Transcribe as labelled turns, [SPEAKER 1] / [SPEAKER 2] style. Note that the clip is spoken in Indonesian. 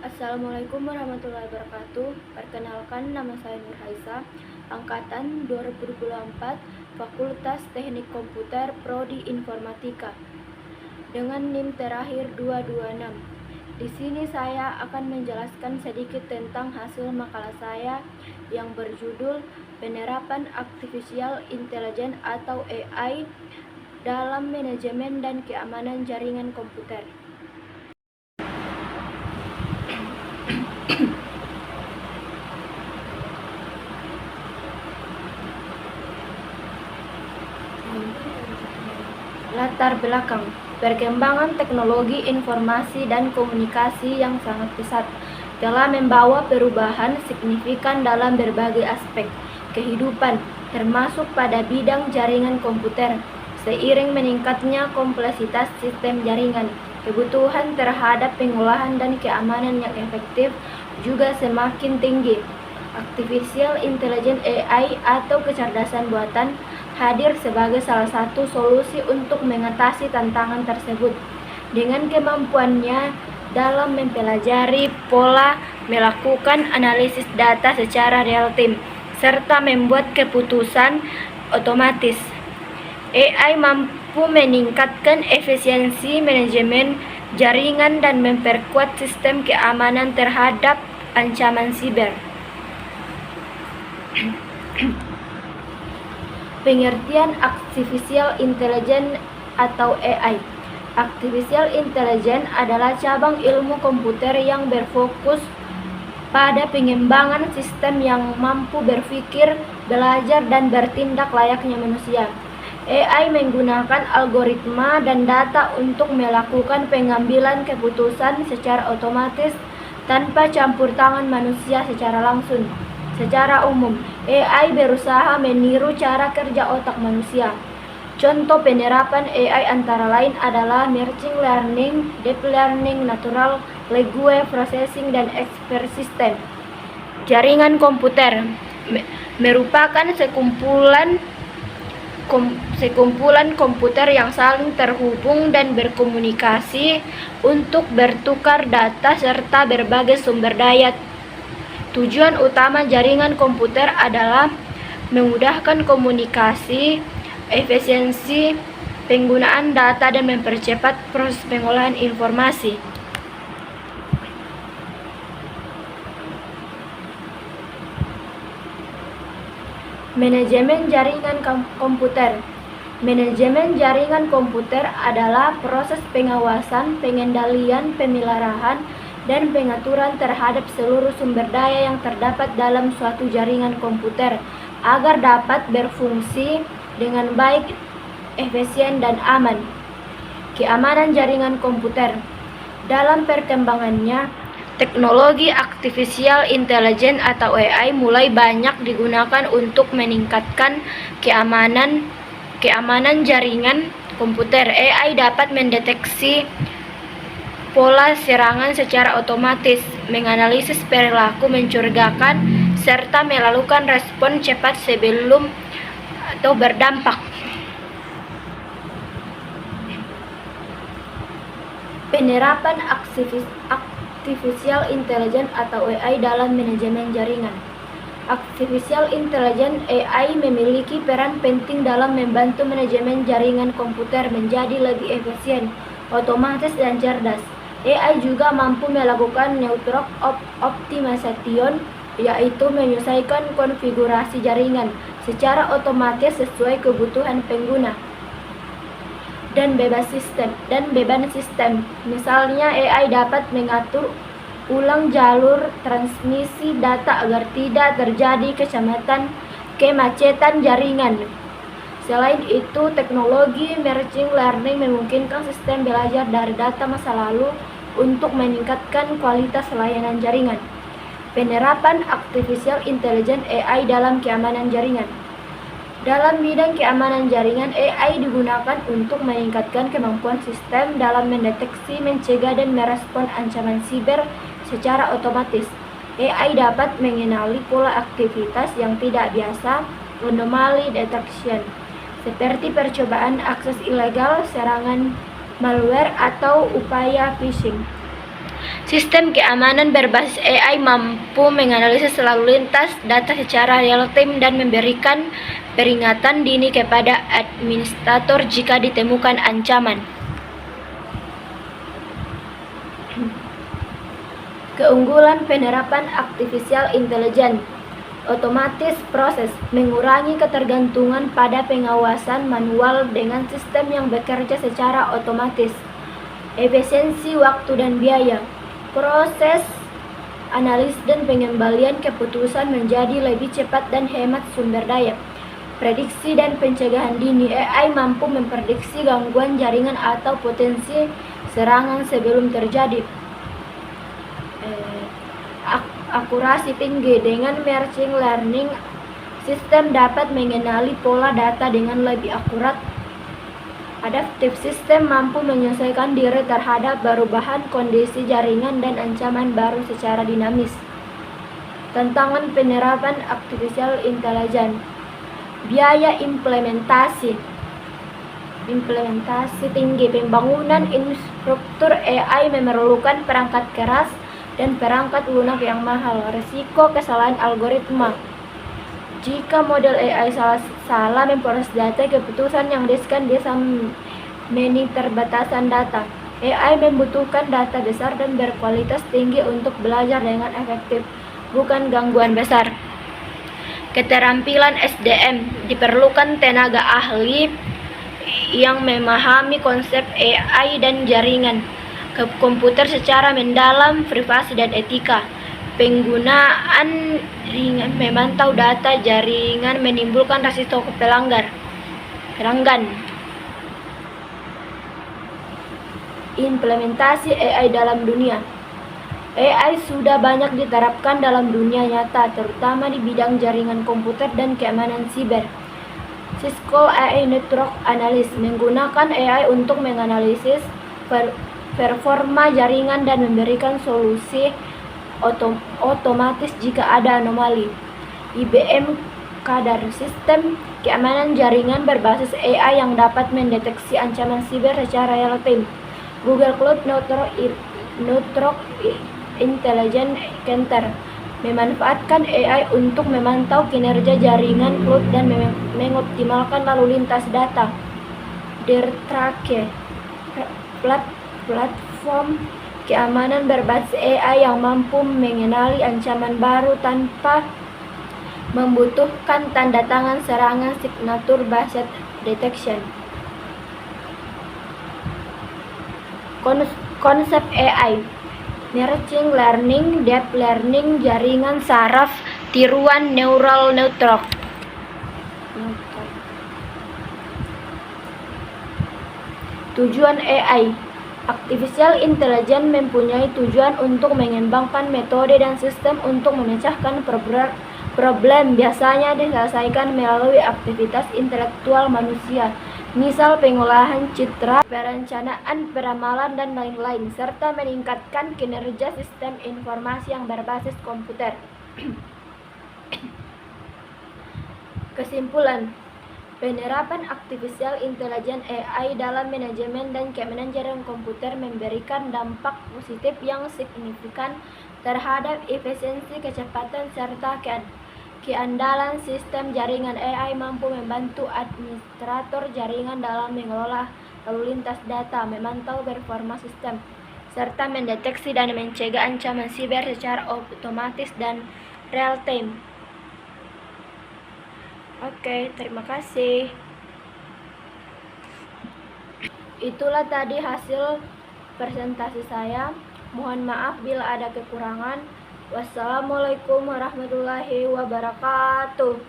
[SPEAKER 1] Assalamualaikum warahmatullahi wabarakatuh. Perkenalkan, nama saya Nur Haisa, angkatan 2024, Fakultas Teknik Komputer, Prodi Informatika, dengan NIM terakhir 226. Di sini saya akan menjelaskan sedikit tentang hasil makalah saya yang berjudul Penerapan Artificial Intelligence atau AI dalam Manajemen dan Keamanan Jaringan Komputer. Latar belakang: perkembangan teknologi informasi dan komunikasi yang sangat pesat telah membawa perubahan signifikan dalam berbagai aspek kehidupan, termasuk pada bidang jaringan komputer. Seiring meningkatnya kompleksitas sistem jaringan, kebutuhan terhadap pengolahan dan keamanan yang efektif juga semakin tinggi. Artificial Intelligence (AI) atau kecerdasan buatan hadir sebagai salah satu solusi untuk mengatasi tantangan tersebut. Dengan kemampuannya dalam mempelajari pola, melakukan analisis data secara real time, serta membuat keputusan otomatis, AI mampu meningkatkan efisiensi manajemen jaringan dan memperkuat sistem keamanan terhadap ancaman siber. Pengertian Artificial Intelligence atau AI. Artificial Intelligence adalah cabang ilmu komputer yang berfokus pada pengembangan sistem yang mampu berpikir, belajar, dan bertindak layaknya manusia. AI menggunakan algoritma dan data untuk melakukan pengambilan keputusan secara otomatis tanpa campur tangan manusia secara langsung. Secara umum, AI berusaha meniru cara kerja otak manusia. Contoh penerapan AI antara lain adalah machine learning, deep learning, natural language processing, dan expert system. Jaringan komputer merupakan sekumpulan komputer yang saling terhubung dan berkomunikasi untuk bertukar data serta berbagai sumber daya. Tujuan utama jaringan komputer adalah memudahkan komunikasi, efisiensi penggunaan data, dan mempercepat proses pengolahan informasi. Manajemen jaringan komputer. Manajemen jaringan komputer adalah proses pengawasan, pengendalian, pemeliharahan, dan pengaturan terhadap seluruh sumber daya yang terdapat dalam suatu jaringan komputer agar dapat berfungsi dengan baik, efisien, dan aman. Keamanan jaringan komputer. Dalam perkembangannya, teknologi Artificial Intelligence atau AI mulai banyak digunakan untuk meningkatkan keamanan jaringan komputer. AI dapat mendeteksi pola serangan secara otomatis, menganalisis perilaku mencurigakan, serta melakukan respon cepat sebelum atau berdampak. Penerapan Artificial Intelligence atau AI dalam manajemen jaringan. Artificial Intelligence (AI) memiliki peran penting dalam membantu manajemen jaringan komputer menjadi lebih efisien, otomatis, dan cerdas. AI juga mampu melakukan network optimization, yaitu menyesuaikan konfigurasi jaringan secara otomatis sesuai kebutuhan pengguna, dan beban sistem. Misalnya, AI dapat mengatur ulang jalur transmisi data agar tidak terjadi kemacetan jaringan. Selain itu, teknologi machine learning memungkinkan sistem belajar dari data masa lalu untuk meningkatkan kualitas layanan jaringan. Penerapan Artificial Intelligence (AI) dalam keamanan jaringan. Dalam bidang keamanan jaringan, AI digunakan untuk meningkatkan kemampuan sistem dalam mendeteksi, mencegah, dan merespon ancaman siber secara otomatis. AI dapat mengenali pola aktivitas yang tidak biasa, anomaly detection, seperti percobaan akses ilegal, serangan malware, atau upaya phishing, Sistem keamanan berbasis AI mampu menganalisis lalu lintas data secara real-time dan memberikan peringatan dini kepada administrator jika ditemukan ancaman. Keunggulan penerapan artificial intelligence. Otomatis proses, mengurangi ketergantungan pada pengawasan manual dengan sistem yang bekerja secara otomatis. Efisiensi waktu dan biaya. Proses analisis dan pengembalian keputusan menjadi lebih cepat dan hemat sumber daya. Prediksi dan pencegahan dini. AI mampu memprediksi gangguan jaringan atau potensi serangan sebelum terjadi. Akurasi tinggi. Dengan machine learning, sistem dapat mengenali pola data dengan lebih akurat. Adaptif, sistem mampu menyesuaikan diri terhadap perubahan kondisi jaringan dan ancaman baru secara dinamis. Tantangan penerapan artificial intelligence. Biaya implementasi tinggi. Pembangunan infrastruktur AI memerlukan perangkat keras dan perangkat lunak yang mahal. Risiko kesalahan algoritma. Jika model AI salah memproses data, keputusan yang riskan bisa meniterbatasan data. AI membutuhkan data besar dan berkualitas tinggi untuk belajar dengan efektif, bukan gangguan besar. Keterampilan SDM. Diperlukan tenaga ahli yang memahami konsep AI dan jaringan komputer secara mendalam, privasi dan etika. Penggunaan ringan memantau data jaringan menimbulkan resiko pelanggan. Implementasi AI dalam dunia. AI sudah banyak diterapkan dalam dunia nyata, terutama di bidang jaringan komputer dan keamanan siber. Cisco AI Network Analyst menggunakan AI untuk menganalisis performa jaringan dan memberikan solusi otomatis jika ada anomali. IBM Qadar, sistem keamanan jaringan berbasis AI yang dapat mendeteksi ancaman siber secara real-time. Google Cloud Network Intelligence Center memanfaatkan AI untuk memantau kinerja jaringan cloud dan mengoptimalkan lalu lintas data. Dertrake, platform keamanan berbasis AI yang mampu mengenali ancaman baru tanpa membutuhkan tanda tangan serangan signature based detection. Konsep AI. Machine learning, deep learning, jaringan saraf, tiruan neural network. Tujuan AI. Artificial intelligence mempunyai tujuan untuk mengembangkan metode dan sistem untuk memecahkan problem biasanya diselesaikan melalui aktivitas intelektual manusia, misal pengolahan citra, perencanaan, peramalan, dan lain-lain, serta meningkatkan kinerja sistem informasi yang berbasis komputer. Kesimpulan. Penerapan artificial intelligence AI dalam manajemen dan keamanan jaringan komputer memberikan dampak positif yang signifikan terhadap efisiensi, kecepatan, serta keandalan sistem jaringan. AI mampu membantu administrator jaringan dalam mengelola lalu lintas data, memantau performa sistem, serta mendeteksi dan mencegah ancaman siber secara otomatis dan real-time. Oke, terima kasih. Itulah tadi hasil presentasi saya. Mohon maaf bila ada kekurangan. Wassalamualaikum warahmatullahi wabarakatuh.